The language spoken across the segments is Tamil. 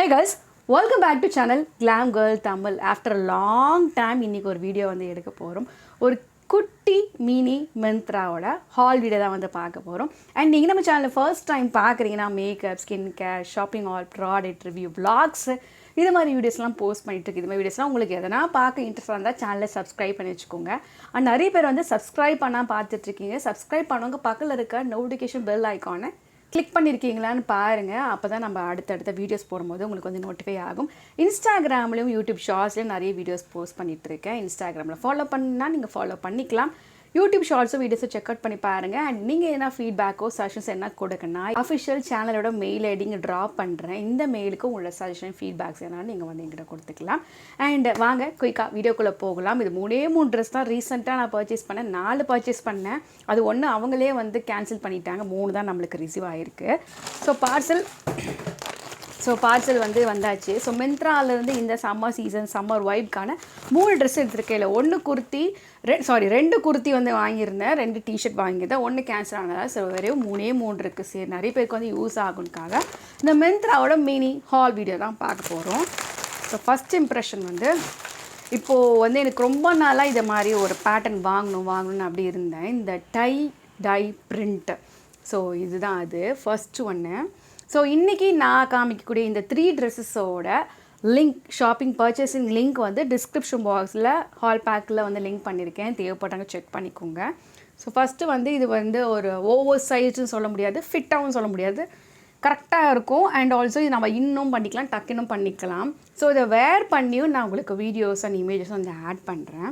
Hey guys, welcome back to channel Glam Girl Tamil. After a long time இன்னைக்கு ஒரு வீடியோ வந்து எடுக்க போகிறோம். ஒரு குட்டி மினி மெந்த்ராவோட ஹால் வீடியோ தான் வந்து பார்க்க போகிறோம். அண்ட் நீங்கள் நம்ம சேனலில் ஃபர்ஸ்ட் டைம் பார்க்குறீங்கன்னா makeup, skin care, shopping hall, product review, vlogs இது மாதிரி வீடியோஸ்லாம் போஸ்ட் பண்ணிட்டு இருக்கு. இது மாதிரி வீடியோஸ்லாம் உங்களுக்கு எதனா பார்க்க இன்ட்ரெஸ்டாக இருந்தால் சேனலை சப்ஸ்கிரைப் பண்ணி வச்சுக்கோங்க. அண்ட் நிறைய பேர் வந்து சப்ஸ்கிரைப் பண்ணால் பார்த்துட்ருக்கீங்க. சப்ஸ்கிரைப் பண்ணவங்க பக்கத்தில் இருக்க நோட்டிஃபிகேஷன் பெல் ஐக்கானை கிளிக் பண்ணியிருக்கீங்களான்னு பாருங்கள். அப்போ தான் நம்ம அடுத்தடுத்த வீடியோஸ் போடும்போது உங்களுக்கு வந்து நோட்டிஃபை ஆகும். இன்ஸ்டாகிராம்லேயும் யூடியூப் ஷார்ட்ஸ்லேயும் நிறைய வீடியோஸ் போஸ்ட் பண்ணிகிட்ருக்கேன். இன்ஸ்டாகிராமில் ஃபாலோ பண்ணால் நீங்கள் ஃபாலோ பண்ணிக்கலாம். யூடியூப் ஷார்ட்ஸும் வீடியோஸை செக் அவுட் பண்ணி பாருங்கள். அண்ட் நீங்கள் என்ன ஃபீட்பேக்கோ சஜஷன்ஸ் என்ன கொடுக்கணும்னா அஃபிஷியல் சேனலோட மெயில் ஐடி இங்கே ட்ராப் பண்ணுறேன். இந்த மெயிலுக்கு உங்களோட சஜஷன் ஃபீட்பேக்ஸ் என்னன்னு நீங்கள் வந்து எங்கிட்ட கொடுத்துக்கலாம். அண்ட் வாங்க குயிக்காக வீடியோக்குள்ளே போகலாம். இது மூணு ட்ரெஸ் தான் ரீசெண்டாக நான் பர்ச்சேஸ் பண்ணேன். 4 பர்ச்சேஸ் பண்ணேன். அது ஒன்று அவங்களே வந்து கேன்சல் பண்ணிட்டாங்க. 3 தான் நம்மளுக்கு ரிசீவ் ஆகிருக்கு. ஸோ பார்சல் வந்து வந்தாச்சு. ஸோ மிந்த்ராலேருந்து இந்த சம்மர் சீசன் சம்மர் வைப்க்கான 3 ட்ரெஸ் எடுத்துருக்கேன். இல்லை 2 குர்த்தி வந்து வாங்கியிருந்தேன். 2 டிஷர்ட் வாங்கியிருந்தேன். 1 கேன்சல் ஆனதா. ஸோ வெறும் 3 இருக்குது. சரி, நிறைய பேருக்கு வந்து யூஸ் ஆகும்க்காக இந்த மிந்த்ராவோட மினி ஹால் வீடியோ தான் பார்க்க போகிறோம். ஸோ ஃபஸ்ட் இம்ப்ரெஷன் வந்து இப்போது வந்து எனக்கு ரொம்ப நாளாக இதை மாதிரி ஒரு பேட்டர்ன் வாங்கணும்னு அப்படி இருந்தேன். இந்த டை பிரிண்ட்டு. ஸோ இதுதான் அது ஃபஸ்ட்டு ஒன்று. ஸோ இன்றைக்கி நான் காமிக்கக்கூடிய இந்த 3 ட்ரெஸ்ஸஸோட லிங்க், ஷாப்பிங் பர்ச்சேசிங் லிங்க் வந்து டிஸ்கிரிப்ஷன் பாக்ஸில் ஹால் பேக்கில் வந்து லிங்க் பண்ணியிருக்கேன். தேவைப்பட்டாங்க செக் பண்ணிக்கோங்க. ஸோ ஃபஸ்ட்டு வந்து இது வந்து ஒரு ஓவர் சைஸ்ன்னு சொல்ல முடியாது, ஃபிட்டாகவும் சொல்ல முடியாது, கரெக்டாக இருக்கும். அண்ட் ஆல்சோ இது நம்ம இன்னும் பண்ணிக்கலாம், டக்குன்னும் பண்ணிக்கலாம். ஸோ இதை வேர் பண்ணியும் நான் உங்களுக்கு வீடியோஸ் அண்ட் இமேஜஸ் வந்து ஆட் பண்ணுறேன்.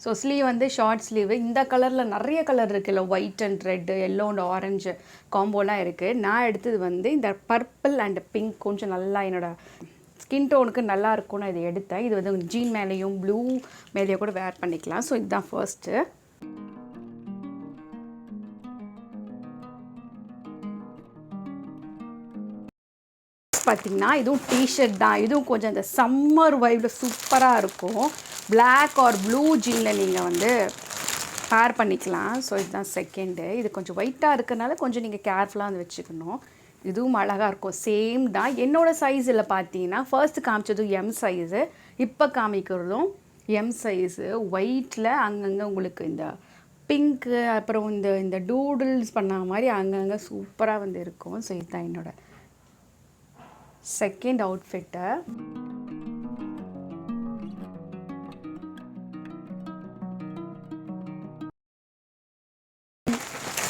ஸோ ஸ்லீவ் வந்து ஷார்ட் ஸ்லீவு. இந்த கலரில் நிறைய கலர் இருக்குல்ல, white and red, yellow and orange காம்போலாம் இருக்குது. நான் எடுத்தது வந்து இந்த பர்பிள் அண்ட் பிங்க், கொஞ்சம் நல்லா என்னோடய ஸ்கின் டோனுக்கு நல்லா இருக்கும்னு இதை எடுத்தேன். இது வந்து ஜீன் மேலேயும் ப்ளூ மேலேயும் கூட வேர் பண்ணிக்கலாம். ஸோ இதுதான் ஃபர்ஸ்ட்டு. பார்த்திங்கன்னா இதுவும் டிஷர்ட் தான். இதுவும் கொஞ்சம் இந்த சம்மர் வைப்பில் சூப்பராக இருக்கும். பிளாக் ஆர் ப்ளூ ஜீனில் நீங்கள் வந்து பேர் பண்ணிக்கலாம். ஸோ இதுதான் செகண்டு. இது கொஞ்சம் ஒயிட்டாக இருக்கிறனால கொஞ்சம் நீங்கள் கேர்ஃபுல்லாக வந்து வச்சுக்கணும். இதுவும் அழகாக இருக்கும். சேம் தான். என்னோடய சைஸில் பார்த்தீங்கன்னா ஃபர்ஸ்ட்டு காமிச்சதும் எம் சைஸு, இப்போ காமிக்கிறதும் எம் சைஸு. ஒயிட்டில் அங்கங்கே உங்களுக்கு இந்த பிங்க்கு அப்புறம் இந்த டூடுல்ஸ் பண்ண மாதிரி அங்கங்கே சூப்பராக வந்து இருக்கும். ஸோ இதுதான் என்னோட செகண்ட் அவுட்ஃபிட்டு.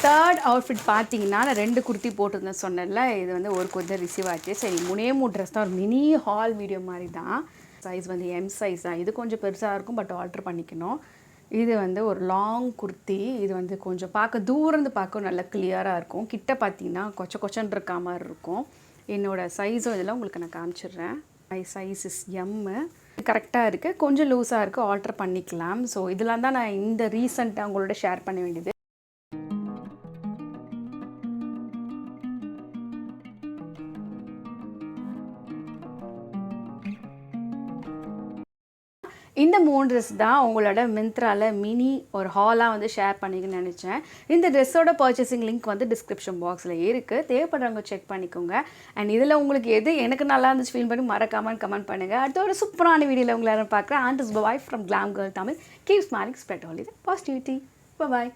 தேர்ட் அவுட்ஃபிட் பார்த்தீங்கன்னா நான் 2 குர்த்தி போட்டிருந்தேன் சொன்னேன்ல. இது வந்து ஒரு கொஞ்சம் ரிசீவ் ஆச்சு. சரி, 3 ட்ரெஸ் தான், ஒரு மினி ஹால் வீடியோ மாதிரி தான். சைஸ் வந்து எம் சைஸ் தான். இது கொஞ்சம் பெருசாக இருக்கும், பட் ஆல்ட்ரு பண்ணிக்கணும். இது வந்து ஒரு லாங் குர்த்தி. இது வந்து கொஞ்சம் தூரந்து பார்க்க நல்லா கிளியராக இருக்கும். கிட்ட பார்த்தீங்கன்னா கொச்சன்னு இருக்கா மாதிரி இருக்கும். என்னோடய சைஸும் இதெல்லாம் உங்களுக்கு நான் காமிச்சிடுறேன். My size is M. கரெக்டாக இருக்குது, கொஞ்சம் லூஸாக இருக்குது, ஆல்ட்ரு பண்ணிக்கலாம். ஸோ இதெல்லாம் தான் நான் இந்த ரீசெண்டாக உங்களோட ஷேர் பண்ண வேண்டியது. இந்த 3 ட்ரெஸ் தான் உங்களோட மிந்த்ராவில் மினி ஒரு ஹாலாக வந்து ஷேர் பண்ணிக்கணும்னு நினச்சேன். இந்த ட்ரெஸ்ஸோட பர்ச்சேசிங் லிங்க் வந்து டிஸ்கிரிப்ஷன் பாக்ஸில் இருக்குது. தேவைப்படுறவங்க செக் பண்ணிக்கோங்க. அண்ட் இதில் உங்களுக்கு எது எனக்கு நல்லா இருந்துச்சு ஃபீல் பண்ணி மறக்காமல் கமெண்ட் பண்ணுங்கள். அடுத்த ஒரு சூப்பரான வீடியோவில் உங்களை பார்க்குறேன். And is bye from Glam Girl Tamil. Keep smiling, spread only the positivity. Bye bye.